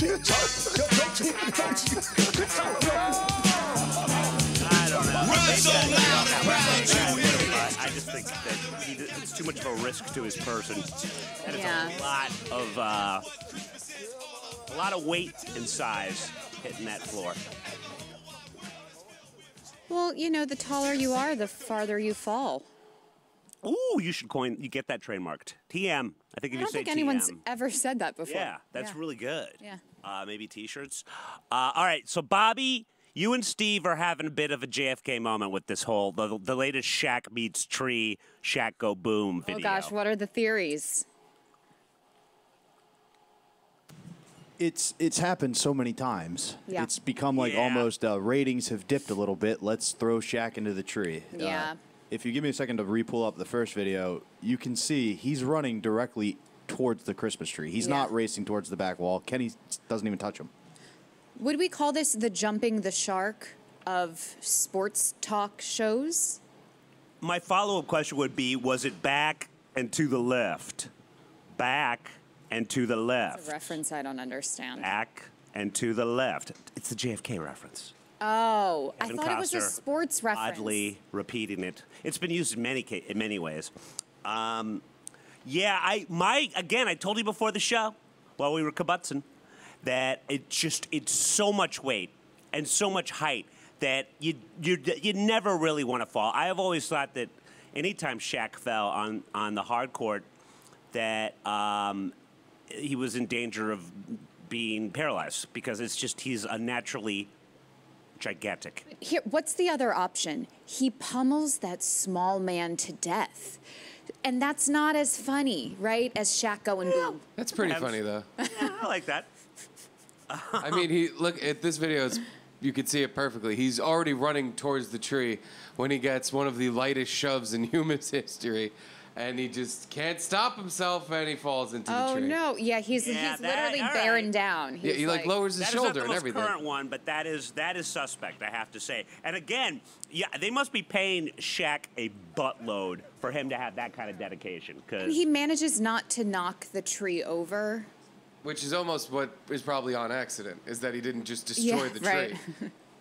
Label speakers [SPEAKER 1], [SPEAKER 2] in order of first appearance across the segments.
[SPEAKER 1] I just think that it's too much of a risk to his person. That is a lot of weight and size hitting that floor.
[SPEAKER 2] Well, you know, the taller you are, the farther you fall.
[SPEAKER 1] Ooh, you get that trademarked. TM. I think if you say TM.
[SPEAKER 2] I don't think anyone's ever said that before.
[SPEAKER 1] Yeah, that's really good.
[SPEAKER 2] Yeah.
[SPEAKER 1] Maybe T-shirts. All right, so Bobby, you and Steve are having a bit of a JFK moment with this whole, the latest Shaq meets Tree, Shaq go boom video.
[SPEAKER 2] Oh gosh, what are the theories?
[SPEAKER 3] It's happened so many times.
[SPEAKER 2] Yeah.
[SPEAKER 3] It's become like almost ratings have dipped a little bit. Let's throw Shaq into the tree.
[SPEAKER 2] Yeah.
[SPEAKER 3] If you give me a second to re-pull up the first video, you can see he's running directly towards the Christmas tree. He's not racing towards the back wall. Kenny doesn't even touch him.
[SPEAKER 2] Would we call this the jumping the shark of sports talk shows?
[SPEAKER 1] My follow-up question would be, was it back and to the left? Back and to the left.
[SPEAKER 2] It's a reference I don't understand.
[SPEAKER 1] Back and to the left. It's the JFK reference.
[SPEAKER 2] Oh,
[SPEAKER 1] Evan
[SPEAKER 2] I thought it was a
[SPEAKER 1] Costner
[SPEAKER 2] sports reference.
[SPEAKER 1] Oddly repeating it. It's been used in many ways. Again, I told you before the show, while we were kibutzing, that it's so much weight and so much height that you never really want to fall. I have always thought that anytime Shaq fell on the hard court, that he was in danger of being paralyzed because he's unnaturally gigantic.
[SPEAKER 2] Here, what's the other option? He pummels that small man to death. And that's not as funny, right, as Shaq going boom.
[SPEAKER 4] That's pretty funny, though.
[SPEAKER 1] Yeah, I like that.
[SPEAKER 4] I mean, look at this video. You could see it perfectly. He's already running towards the tree when he gets one of the lightest shoves in human history. And he just can't stop himself, and he falls into the tree.
[SPEAKER 2] Oh, no. Yeah, he's literally bearing down.
[SPEAKER 4] He's he like lowers his shoulder and everything.
[SPEAKER 1] That is not the most current one, but that is suspect, I have to say. And again, they must be paying Shaq a buttload for him to have that kind of dedication.
[SPEAKER 2] And he manages not to knock the tree over.
[SPEAKER 4] Which is almost what is probably on accident, is that he didn't just destroy the tree.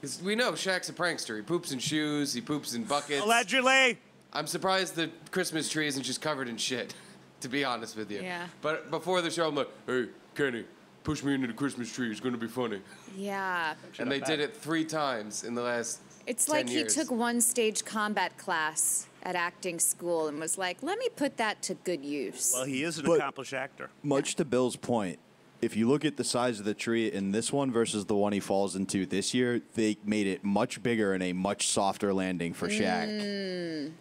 [SPEAKER 4] Because we know Shaq's a prankster. He poops in shoes, he poops in buckets.
[SPEAKER 1] Allegedly.
[SPEAKER 4] I'm surprised the Christmas tree isn't just covered in shit, to be honest with you.
[SPEAKER 2] Yeah.
[SPEAKER 4] But before the show, I'm like, hey, Kenny, push me into the Christmas tree. It's going to be funny.
[SPEAKER 2] Yeah.
[SPEAKER 4] And they did it 3 times in the last 10 years.
[SPEAKER 2] He took one stage combat class at acting school and was like, let me put that to good use.
[SPEAKER 1] Well, he is an accomplished actor.
[SPEAKER 3] Much to Bill's point, if you look at the size of the tree in this one versus the one he falls into this year, they made it much bigger and a much softer landing for Shaq.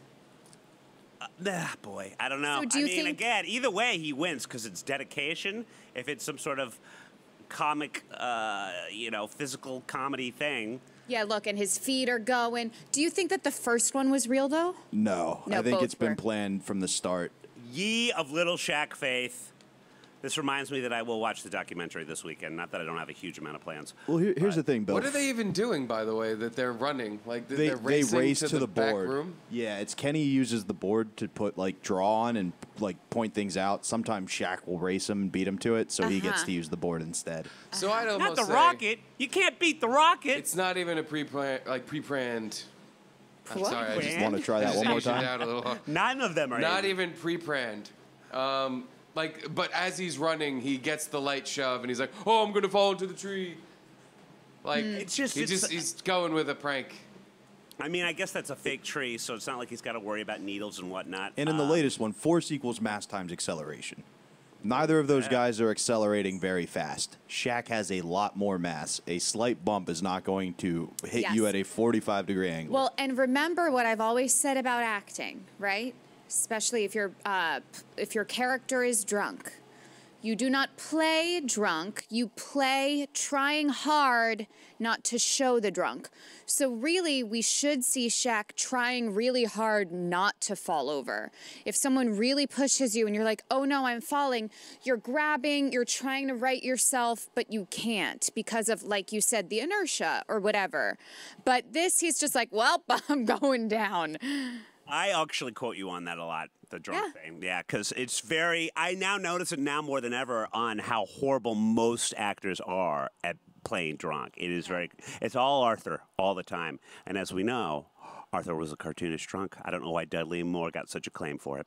[SPEAKER 1] Boy, I don't know.
[SPEAKER 2] So do you think,
[SPEAKER 1] again, either way, he wins because it's dedication. If it's some sort of comic, physical comedy thing.
[SPEAKER 2] Yeah, look, and his feet are going. Do you think that the first one was real, though?
[SPEAKER 3] No, I think it's been planned from the start.
[SPEAKER 1] Ye of little Shaq faith. This reminds me that I will watch the documentary this weekend. Not that I don't have a huge amount of plans.
[SPEAKER 3] Well, here's the thing, Bill.
[SPEAKER 4] What are they even doing, by the way, that they're running? Like
[SPEAKER 3] they race to the board.
[SPEAKER 4] Back room?
[SPEAKER 3] Yeah, it's Kenny uses the board to put draw on and point things out. Sometimes Shaq will race him and beat him to it, so he gets to use the board instead.
[SPEAKER 4] So I'd almost
[SPEAKER 1] not the Rocket. You can't beat the Rocket.
[SPEAKER 4] It's not even a pre-planned. I'm sorry, I just
[SPEAKER 3] want to try that one more time.
[SPEAKER 1] None of them are.
[SPEAKER 4] Not even pre-planned. But as he's running, he gets the light shove, and he's like, "Oh, I'm gonna fall into the tree." He's going with a prank.
[SPEAKER 1] I mean, I guess that's a fake tree, so it's not like he's got to worry about needles and whatnot.
[SPEAKER 3] And in the latest one, force equals mass times acceleration. Neither of those guys are accelerating very fast. Shaq has a lot more mass. A slight bump is not going to hit you at a 45-degree angle.
[SPEAKER 2] Well, and remember what I've always said about acting, right? Especially if your character is drunk. You do not play drunk. You play trying hard not to show the drunk. So really, we should see Shaq trying really hard not to fall over. If someone really pushes you and you're like, oh no, I'm falling, you're grabbing, you're trying to right yourself, but you can't because of, like you said, the inertia or whatever. But this, he's just like, well, I'm going down.
[SPEAKER 1] I actually quote you on that a lot, the drunk thing. Yeah, because it's very. I now notice it now more than ever on how horrible most actors are at playing drunk. It is very. It's all Arthur all the time, and as we know, Arthur was a cartoonish drunk. I don't know why Dudley Moore got such acclaim for it.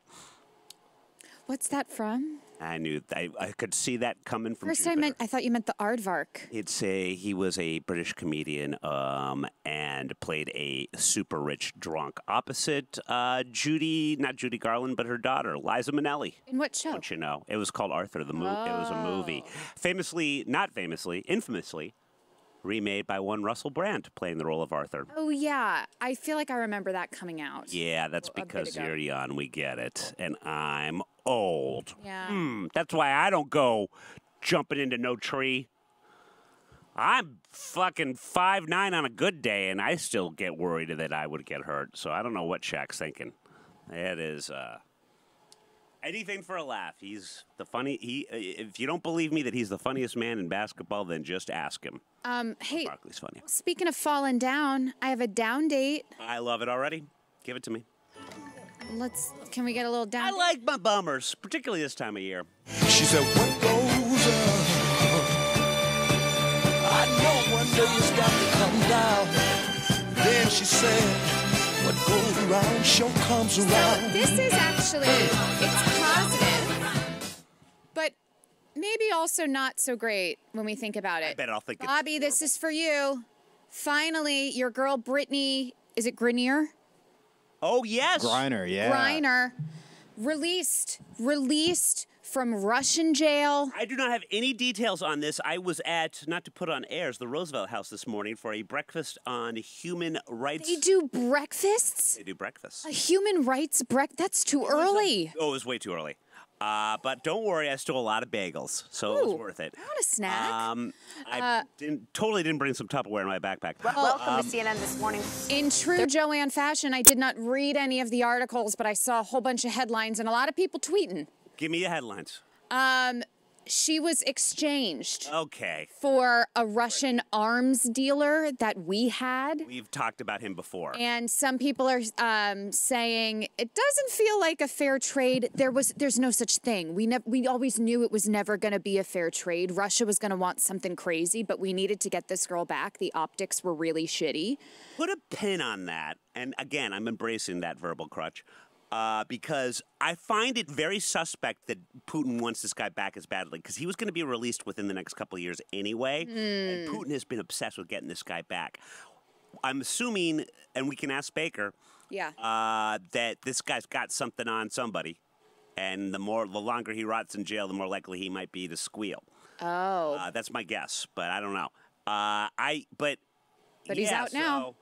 [SPEAKER 2] What's that from?
[SPEAKER 1] I knew I could see that coming from.
[SPEAKER 2] First,
[SPEAKER 1] Jupiter.
[SPEAKER 2] I thought you meant the aardvark.
[SPEAKER 1] He was a British comedian and played a super rich drunk opposite not Judy Garland, but her daughter, Liza Minnelli.
[SPEAKER 2] In what show?
[SPEAKER 1] Don't you know? It was called Arthur. It was a movie, infamously remade by one Russell Brand, playing the role of Arthur.
[SPEAKER 2] Oh yeah, I feel like I remember that coming out.
[SPEAKER 1] Yeah, that's because you're young. We get it, and I'm old.
[SPEAKER 2] Yeah.
[SPEAKER 1] That's why I don't go jumping into no tree. I'm fucking 5'9" on a good day, and I still get worried that I would get hurt. So I don't know what Shaq's thinking. It is anything for a laugh. He's the funny. If you don't believe me that he's the funniest man in basketball, then just ask him.
[SPEAKER 2] Hey,
[SPEAKER 1] Barkley's funny.
[SPEAKER 2] Speaking of falling down, I have a down date.
[SPEAKER 1] I love it already. Give it to me.
[SPEAKER 2] Can we get a little down?
[SPEAKER 1] I like my bummers, particularly this time of year.
[SPEAKER 5] She said, what goes up, I know one day it's got to come down. Then she said, what goes around, sure comes around.
[SPEAKER 2] So this is actually, it's positive, but maybe also not so great when we think about it.
[SPEAKER 1] I bet I'll think
[SPEAKER 2] Bobby, this is for you. Finally, your girl Brittany, is it Grenier?
[SPEAKER 1] Oh, yes.
[SPEAKER 3] Griner, yeah.
[SPEAKER 2] Griner, released from Russian jail.
[SPEAKER 1] I do not have any details on this. I was at, not to put on airs, the Roosevelt House this morning for a breakfast on human rights.
[SPEAKER 2] They do breakfasts?
[SPEAKER 1] They do breakfast.
[SPEAKER 2] A human rights that's too early.
[SPEAKER 1] It was way too early. But don't worry, I stole a lot of bagels, so it was worth it.
[SPEAKER 2] I want a snack.
[SPEAKER 1] I totally didn't bring some Tupperware in my backpack.
[SPEAKER 6] Welcome to CNN This Morning.
[SPEAKER 2] In true Joanne fashion, I did not read any of the articles, but I saw a whole bunch of headlines and a lot of people tweeting.
[SPEAKER 1] Give me the headlines.
[SPEAKER 2] She was exchanged
[SPEAKER 1] Okay.
[SPEAKER 2] for a Russian arms dealer that we had.
[SPEAKER 1] We've talked about him before.
[SPEAKER 2] And some people are saying it doesn't feel like a fair trade. There's no such thing. We always knew it was never going to be a fair trade. Russia was going to want something crazy, but we needed to get this girl back. The optics were really shitty.
[SPEAKER 1] Put a pin on that. And again, I'm embracing that verbal crutch. Because I find it very suspect that Putin wants this guy back as badly, because he was going to be released within the next couple of years anyway, and Putin has been obsessed with getting this guy back. I'm assuming, and we can ask Baker, that this guy's got something on somebody, and the longer he rots in jail, the more likely he might be to squeal.
[SPEAKER 2] Oh.
[SPEAKER 1] That's my guess, but I don't know. But
[SPEAKER 2] he's out now.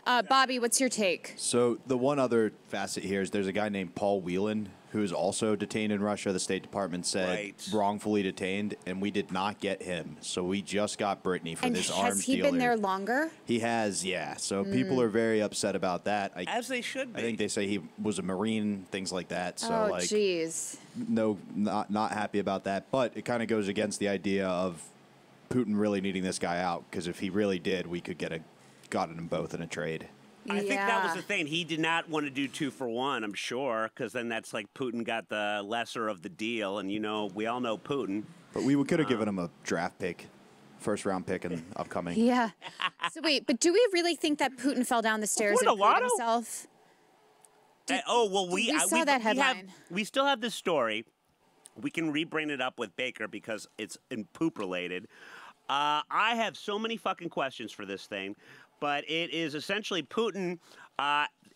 [SPEAKER 2] Bobby, what's your take?
[SPEAKER 3] So the one other facet here is there's a guy named Paul Whelan who is also detained in Russia. The State Department said wrongfully detained, and we did not get him. So we just got Brittany for this arms dealer.
[SPEAKER 2] Has he been there longer?
[SPEAKER 3] He has, yeah. So people are very upset about that.
[SPEAKER 1] As they should be.
[SPEAKER 3] I think they say he was a Marine, things like that. So
[SPEAKER 2] jeez.
[SPEAKER 3] No, not happy about that. But it kind of goes against the idea of Putin really needing this guy out, because if he really did, we could gotten them both in a trade.
[SPEAKER 1] I think that was the thing. He did not want to do 2 for 1, I'm sure, because then that's like Putin got the lesser of the deal, and we all know Putin.
[SPEAKER 3] But we could have given him a draft pick, first-round pick in upcoming.
[SPEAKER 2] Yeah. So wait, but do we really think that Putin fell down the stairs and hurt himself?
[SPEAKER 1] We
[SPEAKER 2] saw that headline.
[SPEAKER 1] We still have this story. We can re-bring it up with Baker because it's poop-related. I have so many fucking questions for this thing. But it is essentially Putin.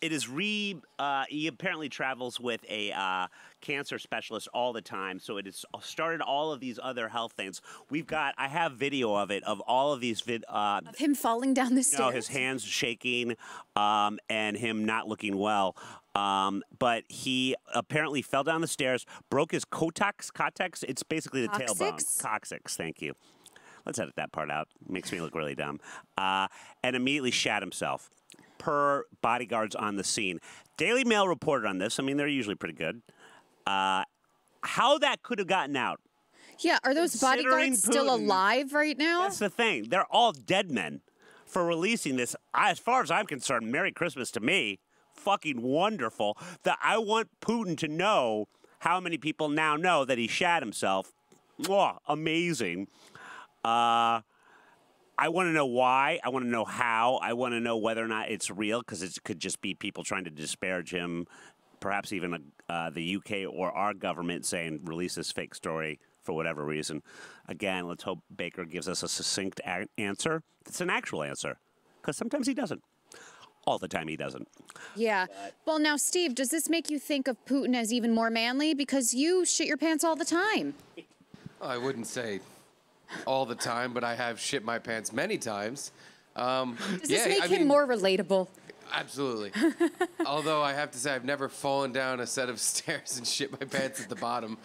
[SPEAKER 1] He apparently travels with a cancer specialist all the time. So it has started all of these other health things. I have video of it, of all of these
[SPEAKER 2] of him falling down the stairs.
[SPEAKER 1] No, his hands shaking, and him not looking well. But he apparently fell down the stairs, broke his cortex. It's basically the tailbone. Coccyx, thank you. Let's edit that part out. Makes me look really dumb. And immediately shat himself, per bodyguards on the scene. Daily Mail reported on this. I mean, they're usually pretty good. How that could have gotten out.
[SPEAKER 2] Yeah, are those bodyguards still alive right now?
[SPEAKER 1] That's the thing. They're all dead men for releasing this. As far as I'm concerned, Merry Christmas to me. fucking wonderful that I want Putin to know how many people now know that he shat himself. Mwah, amazing. I want to know why. I want to know how. I want to know whether or not it's real, because it could just be people trying to disparage him, perhaps even the UK or our government saying, release this fake story for whatever reason. Again, let's hope Baker gives us a succinct answer. It's an actual answer, because sometimes he doesn't. All the time he doesn't.
[SPEAKER 2] Yeah. Well, now, Steve, does this make you think of Putin as even more manly? Because you shit your pants all the time.
[SPEAKER 4] I wouldn't say all the time, but I have shit my pants many times.
[SPEAKER 2] Does this make him more relatable?
[SPEAKER 4] Absolutely. Although I have to say I've never fallen down a set of stairs and shit my pants at the bottom.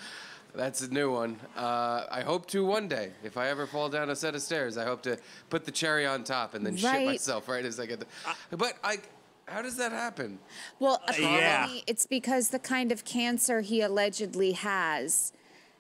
[SPEAKER 4] That's a new one. I hope to one day. If I ever fall down a set of stairs, I hope to put the cherry on top and then shit myself right as I get there. But how does that happen?
[SPEAKER 2] Well, apparently it's because the kind of cancer he allegedly has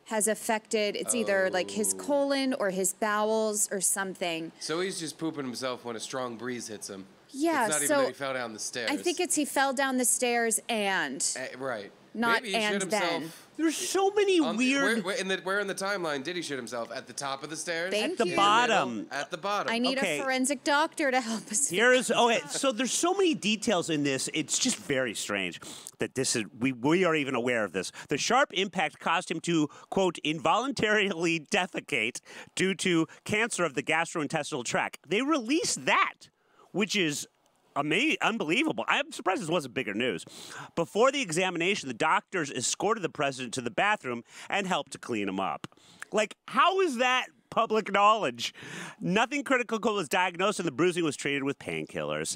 [SPEAKER 2] affected, it's either like his colon or his bowels or something.
[SPEAKER 4] So he's just pooping himself when a strong breeze hits him.
[SPEAKER 2] Yeah,
[SPEAKER 4] it's not even that he fell down the stairs.
[SPEAKER 2] I think it's he fell down the stairs and.
[SPEAKER 4] Right.
[SPEAKER 2] Not
[SPEAKER 4] Maybe he
[SPEAKER 2] and
[SPEAKER 4] shit
[SPEAKER 2] then.
[SPEAKER 4] himself.
[SPEAKER 1] There's so many weird...
[SPEAKER 4] Where in the timeline did he shit himself? At the top of the stairs?
[SPEAKER 2] Thank
[SPEAKER 1] At the
[SPEAKER 2] you.
[SPEAKER 1] bottom.
[SPEAKER 4] At the bottom.
[SPEAKER 2] I need a forensic doctor to help us.
[SPEAKER 1] Here's okay. So there's so many details in this. It's just very strange that this is we are even aware of this. The sharp impact caused him to quote involuntarily defecate due to cancer of the gastrointestinal tract. They released that, which is unbelievable. I'm surprised this wasn't bigger news. Before the examination, the doctors escorted the president to the bathroom and helped to clean him up. Like, how is that public knowledge? Nothing critical was diagnosed, and the bruising was treated with painkillers.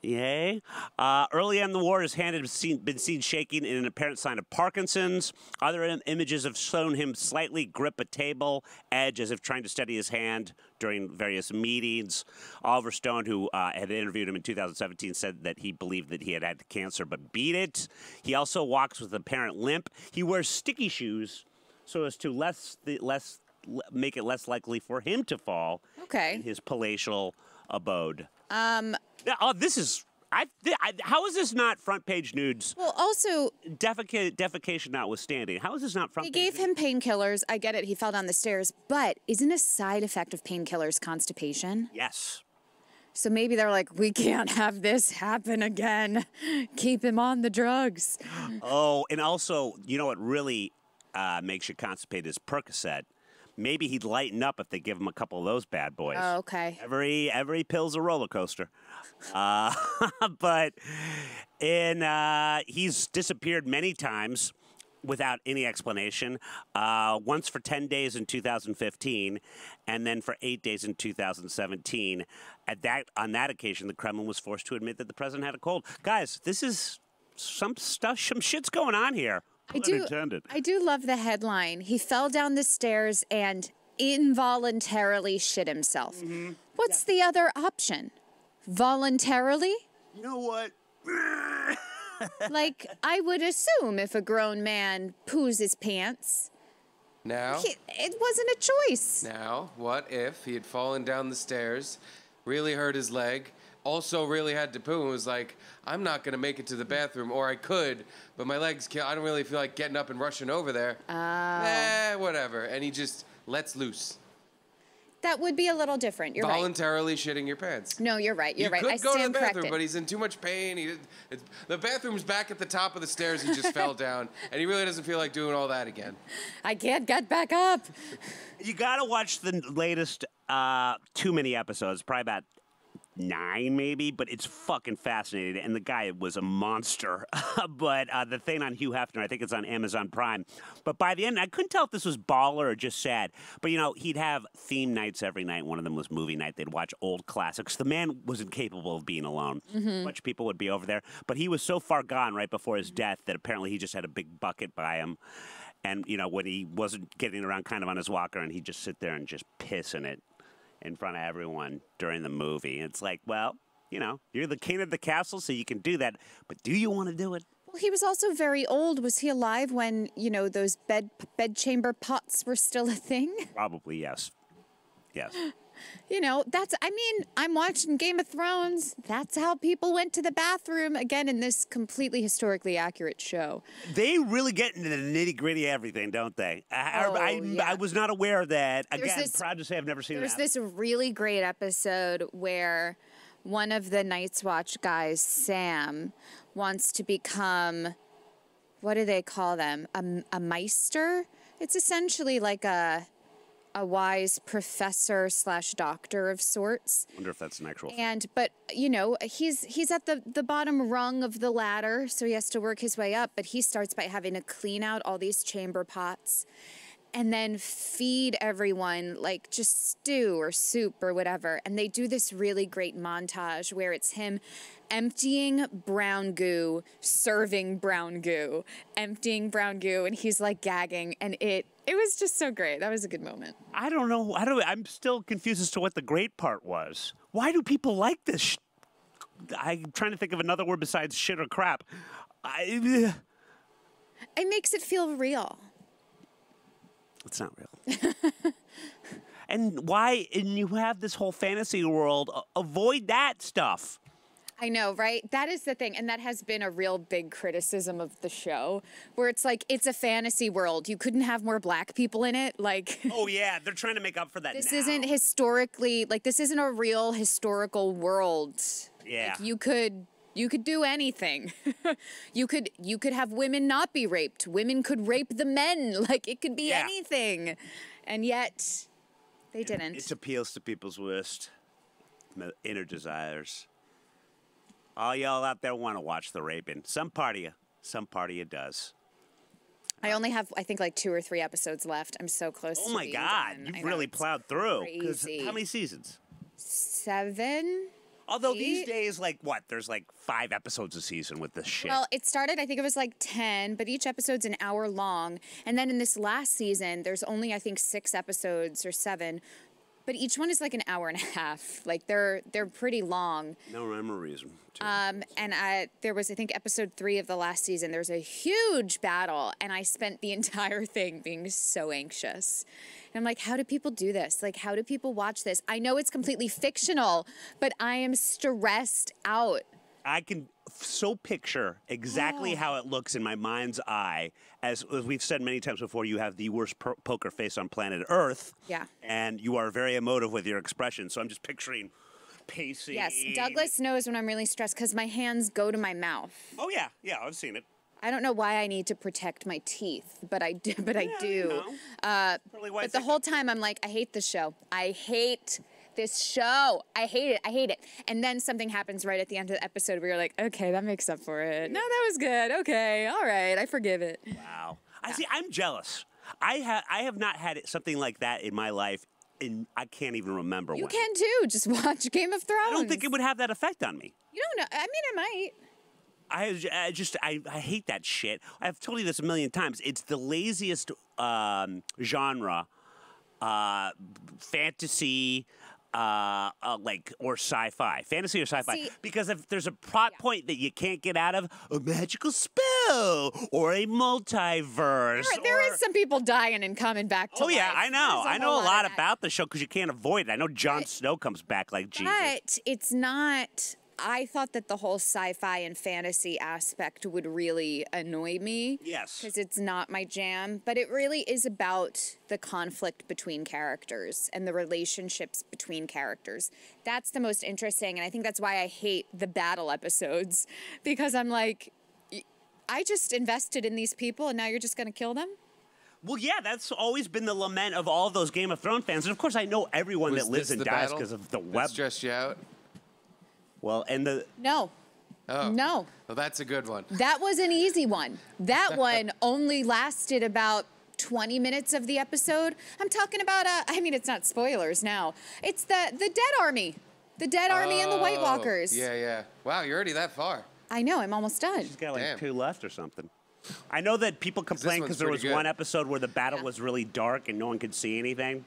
[SPEAKER 1] Yay. Early in the war, his hand had been seen shaking in an apparent sign of Parkinson's. Other images have shown him slightly grip a table edge as if trying to steady his hand during various meetings. Oliver Stone, who had interviewed him in 2017, said that he believed that he had had cancer but beat it. He also walks with apparent limp. He wears sticky shoes so as to make it less likely for him to fall in his palatial abode. This is... how is this not front page nudes?
[SPEAKER 2] Well, also...
[SPEAKER 1] Defecation notwithstanding. How is this not front page
[SPEAKER 2] They gave him painkillers. I get it. He fell down the stairs. But isn't a side effect of painkillers constipation?
[SPEAKER 1] Yes.
[SPEAKER 2] So maybe they're like, we can't have this happen again. Keep him on the drugs.
[SPEAKER 1] Oh, and also, you know what really makes you constipated is Percocet. Maybe he'd lighten up if they give him a couple of those bad boys.
[SPEAKER 2] Oh, okay.
[SPEAKER 1] Every pill's a roller coaster. But he's disappeared many times without any explanation. Once for 10 days in 2015, and then for 8 days in 2017. On that occasion, the Kremlin was forced to admit that the president had a cold. Guys, this is some shit's going on here.
[SPEAKER 2] I do love the headline. He fell down the stairs and involuntarily shit himself. Mm-hmm. What's the other option? Voluntarily?
[SPEAKER 1] You know what?
[SPEAKER 2] Like, I would assume if a grown man poos his pants.
[SPEAKER 4] Now?
[SPEAKER 2] It wasn't a choice.
[SPEAKER 4] Now, what if he had fallen down the stairs, really hurt his leg, also really had to poo and was like, I'm not going to make it to the bathroom, or I could, but my legs kill. I don't really feel like getting up and rushing over there. Whatever. And he just lets loose.
[SPEAKER 2] That would be a little different. You're
[SPEAKER 4] Voluntarily shitting your pants.
[SPEAKER 2] No, you're right. You're right.
[SPEAKER 4] You could go to the bathroom,
[SPEAKER 2] corrected.
[SPEAKER 4] but he's in too much pain. The bathroom's back at the top of the stairs. He just fell down, and he really doesn't feel like doing all that again.
[SPEAKER 2] I can't get back up.
[SPEAKER 1] You got to watch the latest too many episodes, probably about 9 maybe, but it's fucking fascinating, and the guy was a monster. But the thing on Hugh Hefner, I think it's on Amazon Prime, but by the end, I couldn't tell if this was baller or just sad, but you know, he'd have theme nights every night. One of them was movie night. They'd watch old classics. The man was incapable of being alone. Mm-hmm. A bunch of people would be over there, but he was so far gone right before his death that apparently he just had a big bucket by him. And, you know, when he wasn't getting around kind of on his walker, and he'd just sit there and just piss in it in front of everyone during the movie. It's like, well, you know, you're the king of the castle, so you can do that. But do you want to do it?
[SPEAKER 2] Well, he was also very old. Was he alive when, you know, those bedchamber pots were still a thing?
[SPEAKER 1] Probably, yes. Yes.
[SPEAKER 2] You know, I'm watching Game of Thrones. That's how people went to the bathroom, again, in this completely historically accurate show.
[SPEAKER 1] They really get into the nitty-gritty of everything, don't they? I was not aware of that. Again, proud to say I've never seen that.
[SPEAKER 2] There's this really great episode where one of the Night's Watch guys, Sam, wants to become, what do they call them? A meister? It's essentially like a wise professor / doctor of sorts.
[SPEAKER 1] I wonder if that's an actual thing.
[SPEAKER 2] But you know, he's at the bottom rung of the ladder, so he has to work his way up. But he starts by having to clean out all these chamber pots, and then feed everyone like just stew or soup or whatever. And they do this really great montage where it's him emptying brown goo, serving brown goo, emptying brown goo, and he's like gagging, and it was just so great. That was a good moment.
[SPEAKER 1] I don't know. I'm still confused as to what the great part was. Why do people like this? I'm trying to think of another word besides shit or crap.
[SPEAKER 2] It makes it feel real.
[SPEAKER 1] It's not real. And why? And you have this whole fantasy world. Avoid that stuff.
[SPEAKER 2] I know, right? That is the thing. And that has been a real big criticism of the show, where it's like, it's a fantasy world. You couldn't have more black people in it. Like,
[SPEAKER 1] oh, yeah. They're trying to make up for that
[SPEAKER 2] this
[SPEAKER 1] now.
[SPEAKER 2] Isn't historically, like, this isn't a real historical world.
[SPEAKER 1] Yeah.
[SPEAKER 2] Like, you could do anything. you could have women not be raped. Women could rape the men. Like, it could be anything. And yet, they didn't.
[SPEAKER 1] It appeals to people's worst inner desires. All y'all out there want to watch the raping. Some part of you does.
[SPEAKER 2] I only have, I think, like 2 or 3 episodes left. I'm so close to
[SPEAKER 1] being done. Oh, my God. You've really plowed through.
[SPEAKER 2] Crazy.
[SPEAKER 1] How many seasons?
[SPEAKER 2] 7.
[SPEAKER 1] Although
[SPEAKER 2] 8?
[SPEAKER 1] these days, like, what? There's like 5 episodes a season with this shit.
[SPEAKER 2] Well, it started, I think it was like 10, but each episode's an hour long. And then in this last season, there's only, I think, 6 episodes or 7. But each one is like an hour and a half. Like, they're pretty long.
[SPEAKER 1] No rhyme or reason.
[SPEAKER 2] And there was, I think, episode 3 of the last season. There's a huge battle, and I spent the entire thing being so anxious. And I'm like, how do people do this? Like, how do people watch this? I know it's completely fictional, but I am stressed out.
[SPEAKER 1] I can so picture exactly how it looks in my mind's eye. As we've said many times before, you have the worst poker face on planet Earth.
[SPEAKER 2] Yeah.
[SPEAKER 1] And you are very emotive with your expression. So I'm just picturing pacing.
[SPEAKER 2] Yes, Douglas knows when I'm really stressed because my hands go to my mouth.
[SPEAKER 1] Oh, yeah. Yeah, I've seen it.
[SPEAKER 2] I don't know why I need to protect my teeth, but I do. But I do.
[SPEAKER 1] You know.
[SPEAKER 2] But the whole time I'm like, I hate this show. I hate this show. I hate it. I hate it. And then something happens right at the end of the episode where you're like, okay, that makes up for it. No, that was good. Okay, all right, I forgive it.
[SPEAKER 1] Wow. I see. I'm jealous. I have not had something like that in my life, and I can't even remember
[SPEAKER 2] You
[SPEAKER 1] when.
[SPEAKER 2] can too. Just watch Game of Thrones.
[SPEAKER 1] I don't think it would have that effect on me.
[SPEAKER 2] You don't know. I mean, it might.
[SPEAKER 1] I hate that shit. I've told you this a million times. It's the laziest genre, fantasy, or sci-fi. Fantasy or sci-fi.
[SPEAKER 2] See,
[SPEAKER 1] because if there's a plot point that you can't get out of, a magical spell or a multiverse.
[SPEAKER 2] There is some people dying and coming back to life.
[SPEAKER 1] Yeah, I know. I know a
[SPEAKER 2] whole
[SPEAKER 1] lot
[SPEAKER 2] of that.
[SPEAKER 1] about the show because you can't avoid it. I know Jon Snow comes back like Jesus.
[SPEAKER 2] But it's not. I thought that the whole sci-fi and fantasy aspect would really annoy me.
[SPEAKER 1] Yes.
[SPEAKER 2] Because it's not my jam. But it really is about the conflict between characters and the relationships between characters. That's the most interesting. And I think that's why I hate the battle episodes. Because I'm like, I just invested in these people and now you're just going to kill them?
[SPEAKER 1] Well, yeah, that's always been the lament of all those Game of Thrones fans. And, of course, I know everyone that lives and dies because of the web.
[SPEAKER 4] Stressed you out?
[SPEAKER 1] Well, and the...
[SPEAKER 2] No.
[SPEAKER 4] Oh.
[SPEAKER 2] No.
[SPEAKER 4] Well, that's a good one.
[SPEAKER 2] That was an easy one. That one only lasted about 20 minutes of the episode. I'm talking about, I mean, it's not spoilers now. It's the Dead Army. The Dead Army and the White Walkers.
[SPEAKER 4] Yeah, yeah. Wow, you're already that far.
[SPEAKER 2] I know, I'm almost done.
[SPEAKER 1] She's got like
[SPEAKER 4] Damn.
[SPEAKER 1] 2 left or something. I know that people complain because there was one episode where the battle was really dark and no one could see anything.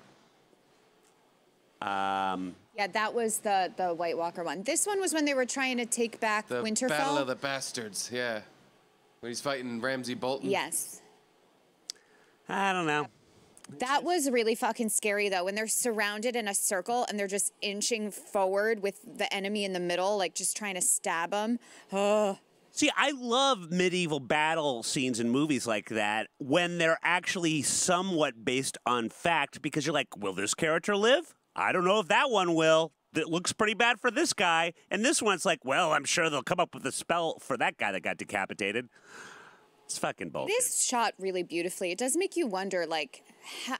[SPEAKER 2] Yeah, that was the White Walker one. This one was when they were trying to take back
[SPEAKER 4] The
[SPEAKER 2] Winterfell.
[SPEAKER 4] Battle of the Bastards, yeah. When he's fighting Ramsay Bolton.
[SPEAKER 2] Yes.
[SPEAKER 1] I don't know.
[SPEAKER 2] That was really fucking scary, though, when they're surrounded in a circle and they're just inching forward with the enemy in the middle, like just trying to stab them. Oh.
[SPEAKER 1] See, I love medieval battle scenes in movies like that when they're actually somewhat based on fact, because you're like, will this character live? I don't know if that one will. That looks pretty bad for this guy. And this one's like, well, I'm sure they'll come up with a spell for that guy that got decapitated. It's fucking bullshit.
[SPEAKER 2] It is shot really beautifully. It does make you wonder, like,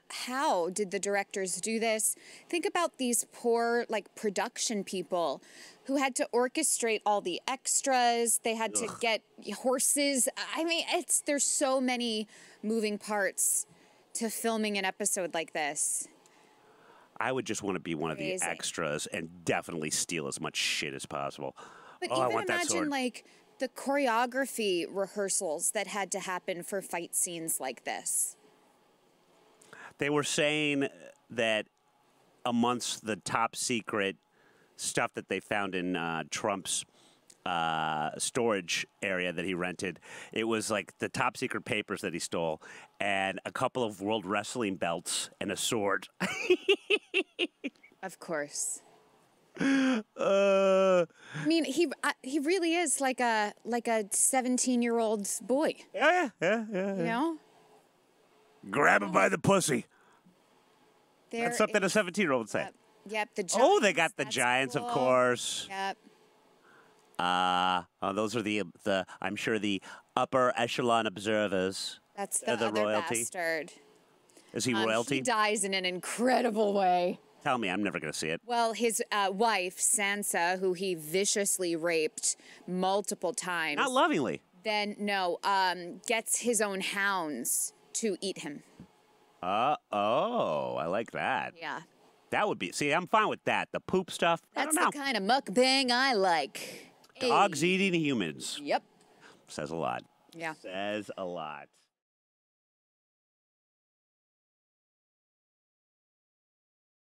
[SPEAKER 2] how did the directors do this? Think about these poor, like, production people who had to orchestrate all the extras. They had to get horses. I mean, there's so many moving parts to filming an episode like this.
[SPEAKER 1] I would just want to be one of the extras and definitely steal as much shit as possible.
[SPEAKER 2] But
[SPEAKER 1] I
[SPEAKER 2] even
[SPEAKER 1] want that sword.
[SPEAKER 2] imagine, like, the choreography rehearsals that had to happen for fight scenes like this.
[SPEAKER 1] They were saying that amongst the top secret stuff that they found in Trump's storage area that he rented, it was like the top secret papers that he stole and a couple of World Wrestling belts and a sword.
[SPEAKER 2] Of course. I mean, he really is like a 17-year-old boy.
[SPEAKER 1] Yeah.
[SPEAKER 2] You know?
[SPEAKER 1] Grab him by the pussy.
[SPEAKER 2] There
[SPEAKER 1] That's something a 17-year-old would say.
[SPEAKER 2] Yep, the Giants.
[SPEAKER 1] Oh, they got the
[SPEAKER 2] That's
[SPEAKER 1] Giants,
[SPEAKER 2] cool.
[SPEAKER 1] of course.
[SPEAKER 2] Yep.
[SPEAKER 1] Those are the I'm sure the upper echelon observers.
[SPEAKER 2] That's the
[SPEAKER 1] the
[SPEAKER 2] other
[SPEAKER 1] royalty.
[SPEAKER 2] bastard.
[SPEAKER 1] Is he royalty?
[SPEAKER 2] He dies in an incredible way.
[SPEAKER 1] Tell me, I'm never going to see it.
[SPEAKER 2] Well, his wife, Sansa, who he viciously raped multiple times.
[SPEAKER 1] Not lovingly.
[SPEAKER 2] Then, gets his own hounds to eat him.
[SPEAKER 1] Oh, I like that.
[SPEAKER 2] Yeah.
[SPEAKER 1] That would be, see, I'm fine with that. The poop stuff, I
[SPEAKER 2] That's
[SPEAKER 1] don't know.
[SPEAKER 2] the kind of mukbang I like.
[SPEAKER 1] Dogs eating humans.
[SPEAKER 2] Yep.
[SPEAKER 1] Says a lot.
[SPEAKER 2] Yeah.
[SPEAKER 1] Says a lot.